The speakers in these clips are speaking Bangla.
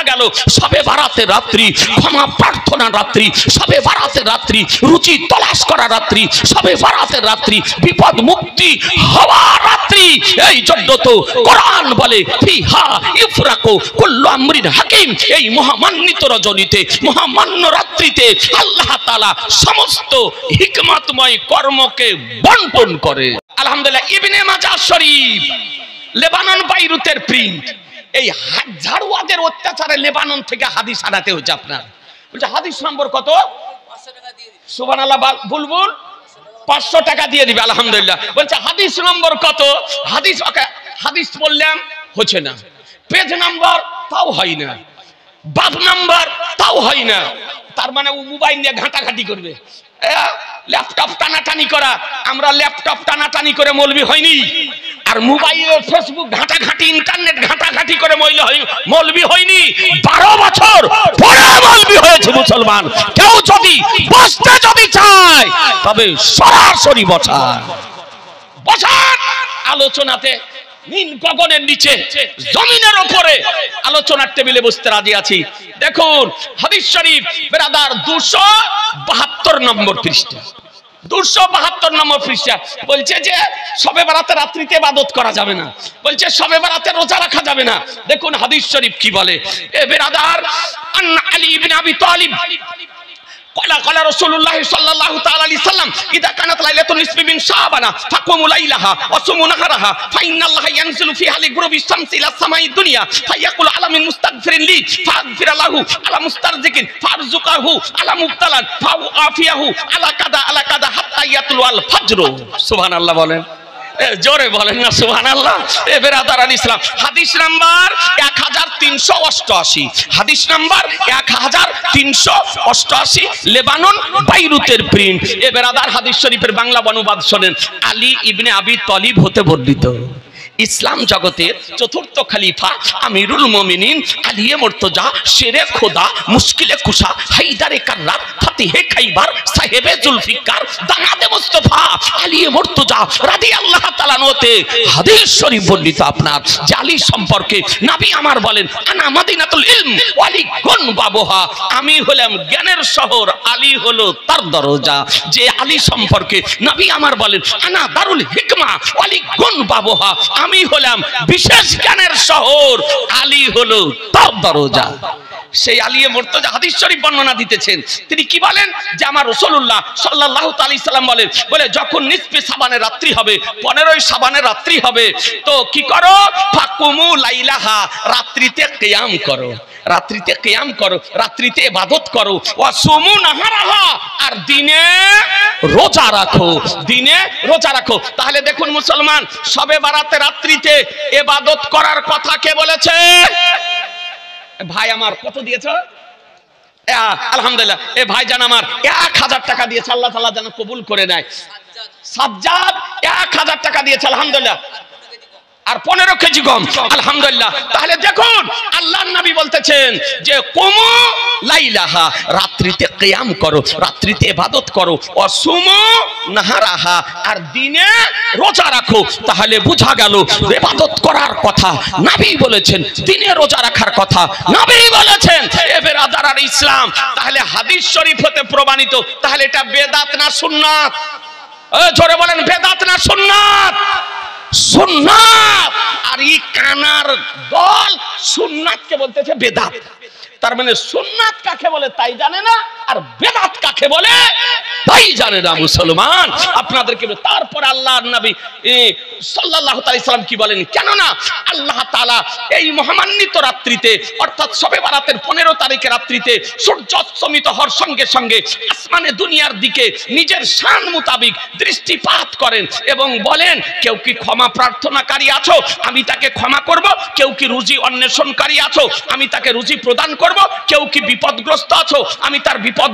গেল সবে বারাতের রাত্রি, ক্ষমা প্রার্থনা রাত্রি, সবে বারাতের রাত্রি, রুচি তলাশ করা রাত্রি, সবে বারাতের রাত্রি, বিপদ মুক্তি হওয়ার রাত্রি। এই জন্য তো কোরআন বলে ফিহা ইফরাকু কুল্লু আমরিন হাকিম। এই মহামান্বিত রজনীতে, মহামান্য রাত্রিতে আল্লাহ তাআলা সমস্ত হিকমতময় কর্মকে বন্টন করে। আলহামদুলিল্লাহ। ইবনে মাজাহ শরীফ, লেবানন বাইরুতের প্রিন্ট। এই ঝাড়ুয়াদের অত্যাচারে লেবানন থেকে হাদিস আনাতে হচ্ছে আপনার। বলছে হাদিস নম্বর কত? সুবহানাল্লাহ বুলবুল 500 টাকা দিয়ে দিবে। আলহামদুলিল্লাহ। বলছে হাদিস নম্বর কত? হাদিস বললাম হচ্ছে না, পেজ নাম্বার তাও হয় না, বাব নাম্বার তাও হয় না। তার মানে ও মোবাইল নিয়ে ঘাটাঘাটি করবে, ল্যাপটপ টানাটানি করা। আমরা ল্যাপটপ টানাটানি করে মৌলবি হয়নি, আর মোবাইলে ফেসবুক ঘাটাঘাটি, ইন্টারনেট ঘাটাঘাটি করে মৌলবি হয়নি। 12 বছর পরে মৌলবি হয়েছে মুসলমান। কেউ যদি বসতে যদি চায় তবে সরাসরি বসান আলোচনাতে। নীল গগনের নিচে, জমিনের উপরে আলোচনার টেবিলে বসতে রাজি আছি। দেখুন হাদিস শরীফ বেরাদার 272 নম্বর পৃষ্ঠা, 272 নম্বর পৃষ্ঠা বলছে যে শবে বারাতে রাত্রিতে ইবাদত করা যাবে না, বলছে শবে বারাতে রোজা রাখা যাবে না। দেখুন হাদিস শরীফ কি বলে। এ বেরাদার আন আলী ইবনে আবি তালিব قال رسول الله صلى الله تعالى عليه وسلم اذا كانت ليله النصف من شعبان فقوموا ليلها وصوموا نهارها فان الله ينزل فيها لغروب الشمس الى السماء الدنيا فيقول على من مستغفر لي فاغفر له على مسترزق فارزقه على مبتلا فاعافيه على كذا حتى يطلع الفجر سبحان الله বলেন, জোরে বলেন না সুবহানাল্লাহ। এ বেরাদারান ইসলাম, হাদিস নাম্বার 1388, হাদিস নাম্বার 1388, লেবানন বাইরুতের প্রিন্ট। এ বেরাদার হাদিস শরীফের বাংলা অনুবাদ শোনেন। আলী ইবনে আবি তালিব হতে বর্ণিত ইসলাম জগতের চতুর্থ খলিফা আমিরুল মুমিনিন আলিয়ে মুর্তজা শেরে খোদা মুশকিলে কুশা হায়দারে কাররার ফাতিহে খাইবার সাহেবে জুলফিকার দামাদে মুস্তাফা আলিয়ে মুর্তজা রাদিয়াল্লাহু তাআলা নতে হাদিস শরীফ বর্ণিত আপনার যে আলী সম্পর্কে নবী আমার বলেন আনা মদিনাতুল ইলম ওয়ালি গুন বাবুহা, আমি হলাম জ্ঞানের শহর, আলী হলো তার দরজা। যে আলী সম্পর্কে নবী আমার বলেন আনা দারুল হিকমা ওয়ালি গুন বাবুহা, আমি হলাম বিশেষ জ্ঞানের শহর, আলী হলো তার দরজা। সেই আলিয়ে মুর্তজা হাদিস শরীফ বর্ণনা দিতেছেন। তিনি কি বলেন যে আমার রাসূলুল্লাহ সাল্লাল্লাহু আলাইহি সাল্লাম বলে যখন নিসফে শাবানের রাত্রি হবে, 15ই শাবানের রাত্রি হবে, তো কি করো? ফাকুমু লাইলাহা, রাত্রিতে কিয়াম করো, রাত্রিতে কিয়াম করো, রাত্রিতে ইবাদত করো। ওয়াসুমু নাহারাহা, আর দিনে রোজা রাখো, দিনে রোজা রাখো। তাহলে দেখুন মুসলমান, শবে বারাতে রাত্রিতে ইবাদত করার কথা কে বলেছে? ভাই আমার কত দিয়েছ? আলহামদুলিল্লাহ। এ ভাই জান আমার 1000 টাকা দিয়েছে, আল্লাহ তাআলা যেন কবুল করে নেয়। সাজ্জাদ 1000 টাকা দিয়েছে, আলহামদুলিল্লাহ। আর 15 কেজি গম, আলহামদুলিল্লাহ। তাহলে দেখুন আল্লাহর নবী বলতেছেন যে কুমু লাইলাহা, রাত্রিতে কিয়াম করো, রাত্রিতে ইবাদত করো। ওয়াসুমু নাহারাহা, আর দিনে রোজা রাখো। তাহলে বোঝা গেল ইবাদত করার কথা নবী বলেছেন, দিনে রোজা রাখার কথা নবী বলেছেন। এ বেরাদার ইসলাম, তাহলে হাদিস শরীফ হতে প্রমাণিত। তাহলে এটা বেদাত না সুন্নাত? জোরে বলেন, বেদাত না সুন্নাত? সুন্নাত। আর এই কানার দল সুন্নাতকে বলতেছে বেদাত। তার মানে সুন্নাত কাকে বলে তাই জানে না, আর বেদাত কাকে বলে তাই জানে না মুসলমান। আপনাদেরকে তারপর আল্লাহর নবী সাল্লাল্লাহু আলাইহি সাল্লাম কি বলেন? কেননা আল্লাহ তাআলা এই মহামান্বিত রাত্রিতে, অর্থাৎ শবে বারাতের 15 তারিখের রাত্রিতে সূর্য অস্তমিত হওয়ার সঙ্গে সঙ্গে আসমানে দুনিয়ার দিকে নিজের শান মোতাবেক দৃষ্টিপাত করেন এবং বলেন কেউ কি ক্ষমা প্রার্থনাকারী আছো, আমি তাকে ক্ষমা করব। কেউ কি রুজি অন্বেষণকারী আছো, আমি তাকে রুজি প্রদান করব। করব, কেউ কি বিপদগ্রস্ত আছো আমি তার বিপদ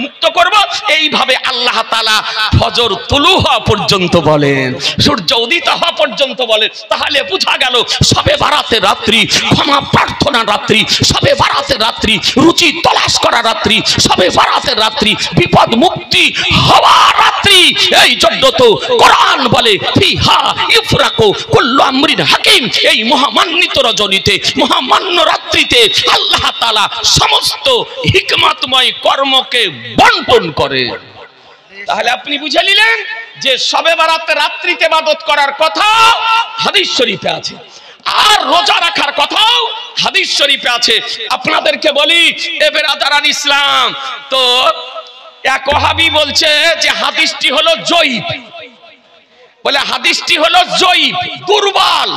মুক্ত করব। এইভাবে আল্লাহ তাআলা ফজর তুলু হওয়া পর্যন্ত বলেন, সূর্য উদিত হওয়া পর্যন্ত বলেন। তাহলে বোঝা গেল শবে বারাতের রাত্রি ক্ষমা প্রার্থনা রাত্রি, শবে বারাতের রাত্রি রুচি তলাশ করা রাত্রি, শবে বারাতের রাত্রি বিপদ মুক্তি হওয়া রাত্রি। এই জন্য তো কোরআন বলে ফিহা ইফরাকু কুল্লু আমরিন হাকিম। এই মহামান্বিত রজনীতে, মহামান্য রাত্রিতে আল্লাহ তাআলা সমস্ত হিকমতময় কর্মকে বন্টন করে। তাহলে আপনি বুঝে নিলেন যে শবে বারাতের রাত্রিতে ইবাদত করার কথা হাদিস শরীফে আছে, আর রোজা রাখার কথাও হাদিস শরীফে আছে। আপনাদেরকে বলি এ বেরাদারান ইসলাম, তো এক ওয়াহাবি বলছে যে হাদিসটি হলো জয়ীফ, বলে হাদিসটি হলো জয়ীফ, দুর্বল।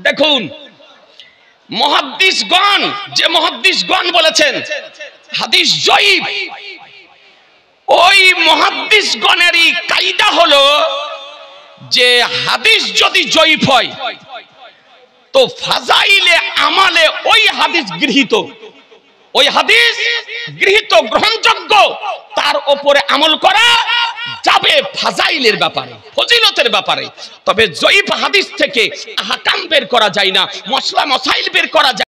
দেখুন মুহাদ্দিসগণ, যে মুহাদ্দিসগণ বলেছেন হাদিস জয়ীফ, ওই মুহাদ্দিসগণেরই কায়দা হলো যে হাদিস যদি জয়ীফ হয় তো ফাজাইলে আমালে ওই হাদিস গৃহীত, ওই হাদিস গৃহীত গ্রহণযোগ্য, তার উপরে আমল করা যাবে ফাজাইলের ব্যাপারে, ফজিলতের ব্যাপারে। তবে জয়ীফ হাদিস থেকে আহকাম বের করা যায় না, মসলা মসাইল বের করা যায়।